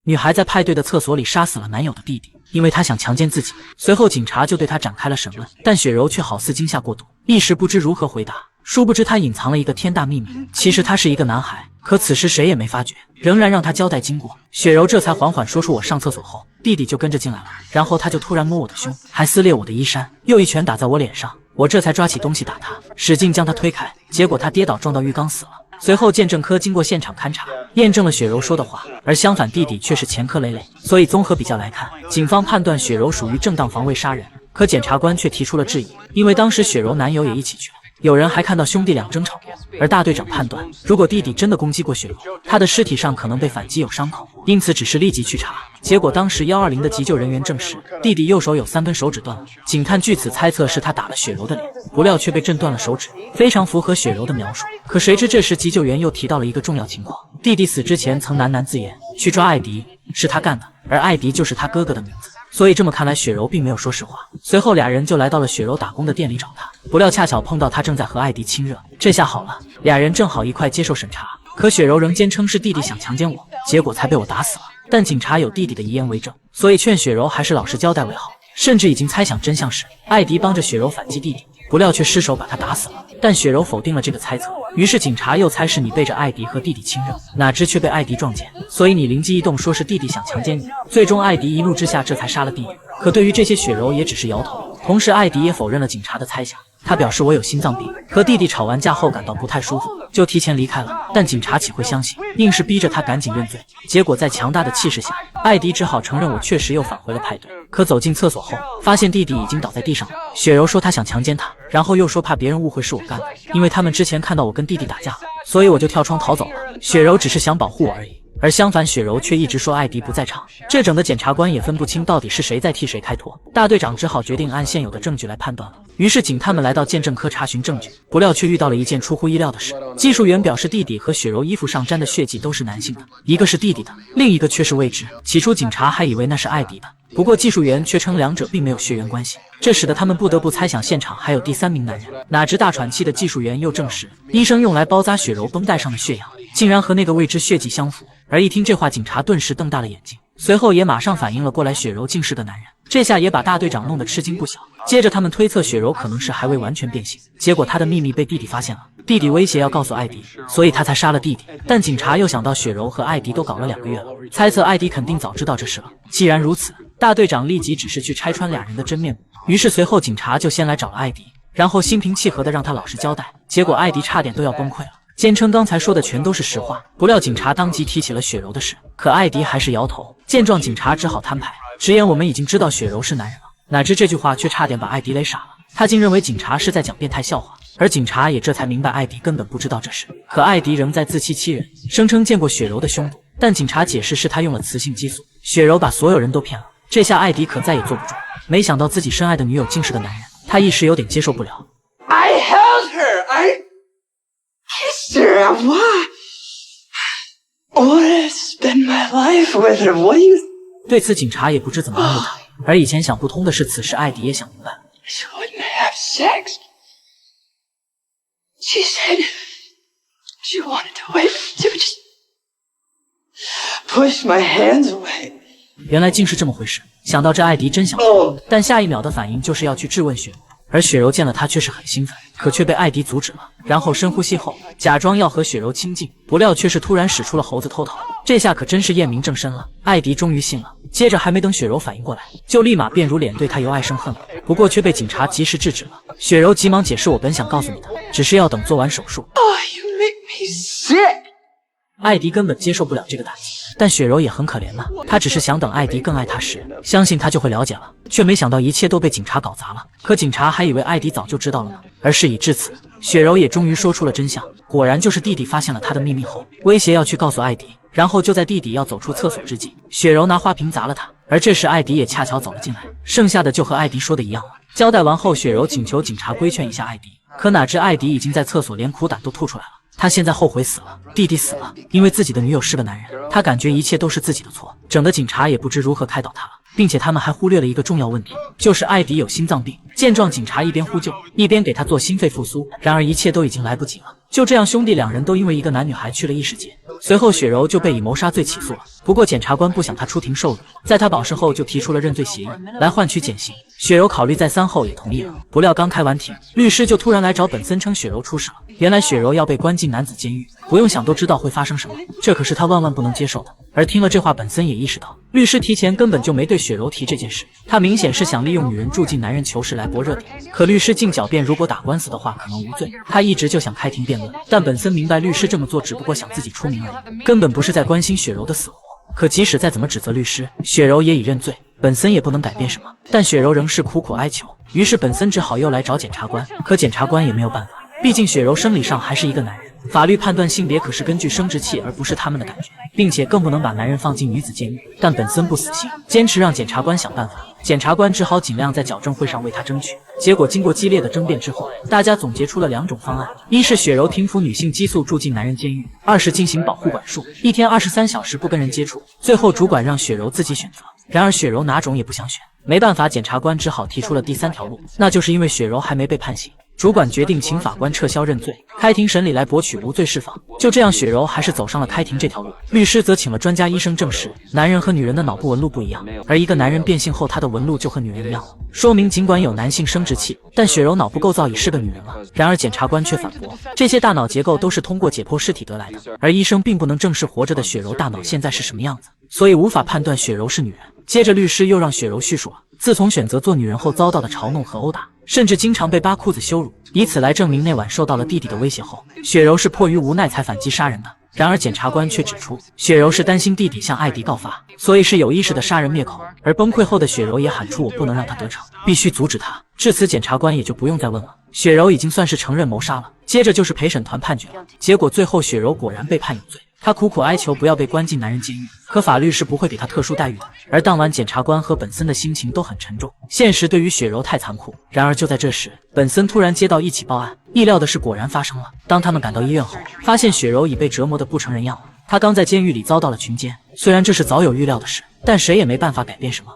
女孩在派对的厕所里杀死了男友的弟弟，因为她想强奸自己。随后警察就对她展开了审问，但雪柔却好似惊吓过度，一时不知如何回答。殊不知她隐藏了一个天大秘密，其实他是一个男孩，可此时谁也没发觉，仍然让他交代经过。雪柔这才缓缓说出我上厕所后，弟弟就跟着进来了，然后他就突然摸我的胸，还撕裂我的衣衫，又一拳打在我脸上，我这才抓起东西打他，使劲将他推开，结果他跌倒撞到浴缸死了。随后鉴证科经过现场勘查，验证了雪柔说的话，而相反弟弟却是前科累累，所以综合比较来看，警方判断雪柔属于正当防卫杀人。可检察官却提出了质疑，因为当时雪柔男友也一起去了，有人还看到兄弟俩争吵过，而大队长判断，如果弟弟真的攻击过雪柔，他的尸体上可能被反击有伤口，因此只是立即去查。结果当时120的急救人员证实，弟弟右手有3根手指断了，警探据此猜测是他打了雪柔的脸，不料却被震断了手指，非常符合雪柔的描述。可谁知这时急救员又提到了一个重要情况，弟弟死之前曾喃喃自言去抓艾迪，是他干的，而艾迪就是他哥哥的名字。所以这么看来，雪柔并没有说实话。随后俩人就来到了雪柔打工的店里找他，不料恰巧碰到他正在和艾迪亲热，这下好了，俩人正好一块接受审查。可雪柔仍坚称是弟弟想强奸我，结果才被我打死了。但警察有弟弟的遗言为证，所以劝雪柔还是老实交代为好，甚至已经猜想真相时，艾迪帮着雪柔反击弟弟，不料却失手把他打死了。但雪柔否定了这个猜测，于是警察又猜是你背着艾迪和弟弟亲热，哪知却被艾迪撞见，所以你灵机一动说是弟弟想强奸你。最终艾迪一怒之下这才杀了弟弟。可对于这些雪柔也只是摇头，同时艾迪也否认了警察的猜想，他表示我有心脏病，和弟弟吵完架后感到不太舒服，就提前离开了。但警察岂会相信，硬是逼着他赶紧认罪。结果在强大的气势下，艾迪只好承认我确实又返回了派对。可走进厕所后，发现弟弟已经倒在地上了。雪柔说她想强奸他，然后又说怕别人误会是我干的，因为他们之前看到我跟弟弟打架了，所以我就跳窗逃走了。雪柔只是想保护我而已。而相反，雪柔却一直说艾迪不在场，这整的检察官也分不清到底是谁在替谁开脱。大队长只好决定按现有的证据来判断了。于是警探们来到鉴证科查询证据，不料却遇到了一件出乎意料的事。技术员表示弟弟和雪柔衣服上沾的血迹都是男性的，一个是弟弟的，另一个却是未知。起初警察还以为那是艾迪的，不过技术员却称两者并没有血缘关系，这使得他们不得不猜想现场还有第3名男人。哪知大喘气的技术员又证实，医生用来包扎雪柔绷带上的血样竟然和那个未知血迹相符。而一听这话，警察顿时瞪大了眼睛，随后也马上反应了过来，雪柔竟是个男人。这下也把大队长弄得吃惊不小。接着他们推测雪柔可能是还未完全变性，结果他的秘密被弟弟发现了，弟弟威胁要告诉艾迪，所以他才杀了弟弟。但警察又想到雪柔和艾迪都搞了2个月了，猜测艾迪肯定早知道这事了。既然如此，大队长立即指示去拆穿俩人的真面目。于是随后警察就先来找了艾迪，然后心平气和的让他老实交代。结果艾迪差点都要崩溃了，坚称刚才说的全都是实话。不料警察当即提起了雪柔的事，可艾迪还是摇头。见状，警察只好摊牌，直言我们已经知道雪柔是男人了。哪知这句话却差点把艾迪勒傻了，他竟认为警察是在讲变态笑话，而警察也这才明白艾迪根本不知道这事。可艾迪仍在自欺欺人，声称见过雪柔的胸部，但警察解释是他用了雌性激素。雪柔把所有人都骗了，这下艾迪可再也坐不住了。没想到自己深爱的女友竟是个男人，他一时有点接受不了。I held her. I kissed her. Why? I want to spend my life with her. What do you? 对此，警察也不知怎么安慰他。而以前想不通的是，此时艾迪也想明白了。She wouldn't have sex. She said she wanted to wait to just push my hands away. 原来竟是这么回事。想到这，艾迪真想哭，但下一秒的反应就是要去质问雪柔。而雪柔见了他却是很兴奋，可却被艾迪阻止了。然后深呼吸后，假装要和雪柔亲近，不料却是突然使出了猴子偷桃。这下可真是验明正身了。艾迪终于信了，接着还没等雪柔反应过来，就立马变如脸对他由爱生恨了。不过却被警察及时制止了。雪柔急忙解释，我本想告诉你的，只是要等做完手术。Oh, you make me sick. 艾迪根本接受不了这个打击，但雪柔也很可怜了，她只是想等艾迪更爱她时，相信他就会了解了，却没想到一切都被警察搞砸了。可警察还以为艾迪早就知道了呢。而事已至此，雪柔也终于说出了真相，果然就是弟弟发现了她的秘密后，威胁要去告诉艾迪。然后就在弟弟要走出厕所之际，雪柔拿花瓶砸了他，而这时艾迪也恰巧走了进来，剩下的就和艾迪说的一样了。交代完后，雪柔请求警察规劝一下艾迪，可哪知艾迪已经在厕所连苦胆都吐出来了。他现在后悔死了，弟弟死了，因为自己的女友是个男人，他感觉一切都是自己的错，整的警察也不知如何开导他了。并且他们还忽略了一个重要问题，就是艾迪有心脏病。见状，警察一边呼救，一边给他做心肺复苏。然而一切都已经来不及了。就这样，兄弟两人都因为一个男女孩去了异世界。随后，雪柔就被以谋杀罪起诉了。不过检察官不想他出庭受辱，在他保释后就提出了认罪协议，来换取减刑。雪柔考虑再三后也同意了。不料刚开完庭，律师就突然来找本森，称雪柔出事了。原来雪柔要被关进男子监狱，不用想都知道会发生什么，这可是他万万不能接受的。而听了这话，本森也意识到，律师提前根本就没对雪柔提这件事，他明显是想利用女人住进男人囚室来博热点。可律师竟狡辩，如果打官司的话可能无罪，他一直就想开庭辩论。但本森明白，律师这么做只不过想自己出名而已，根本不是在关心雪柔的死活。可即使再怎么指责律师，雪柔也已认罪，本森也不能改变什么。但雪柔仍是苦苦哀求，于是本森只好又来找检察官，可检察官也没有办法，毕竟雪柔生理上还是一个男人，法律判断性别可是根据生殖器而不是他们的感觉，并且更不能把男人放进女子监狱。但本森不死心，坚持让检察官想办法，检察官只好尽量在矫正会上为他争取。结果经过激烈的争辩之后，大家总结出了2种方案：一是雪柔停服女性激素住进男人监狱；2是进行保护管束，一天23小时不跟人接触。最后主管让雪柔自己选择，然而雪柔哪种也不想选。没办法，检察官只好提出了第3条路，那就是因为雪柔还没被判刑，主管决定请法官撤销认罪，开庭审理来博取无罪释放。就这样，雪柔还是走上了开庭这条路。律师则请了专家医生证实，男人和女人的脑部纹路不一样，而一个男人变性后，他的纹路就和女人一样了，说明尽管有男性生殖器，但雪柔脑部构造已是个女人了。然而检察官却反驳，这些大脑结构都是通过解剖尸体得来的，而医生并不能证实活着的雪柔大脑现在是什么样子，所以无法判断雪柔是女人。接着律师又让雪柔叙述了自从选择做女人后遭到的嘲弄和殴打，甚至经常被扒裤子羞辱，以此来证明那晚受到了弟弟的威胁后，雪柔是迫于无奈才反击杀人的。然而检察官却指出，雪柔是担心弟弟向艾迪告发，所以是有意识的杀人灭口。而崩溃后的雪柔也喊出，我不能让他得逞，必须阻止他。至此检察官也就不用再问了，雪柔已经算是承认谋杀了。接着就是陪审团判决了，结果最后雪柔果然被判有罪。他苦苦哀求不要被关进男人监狱，可法律是不会给他特殊待遇的。而当晚检察官和本森的心情都很沉重，现实对于雪柔太残酷。然而就在这时，本森突然接到一起报案，意料的是果然发生了。当他们赶到医院后，发现雪柔已被折磨得不成人样了。她刚在监狱里遭到了群奸，虽然这是早有预料的事，但谁也没办法改变什么。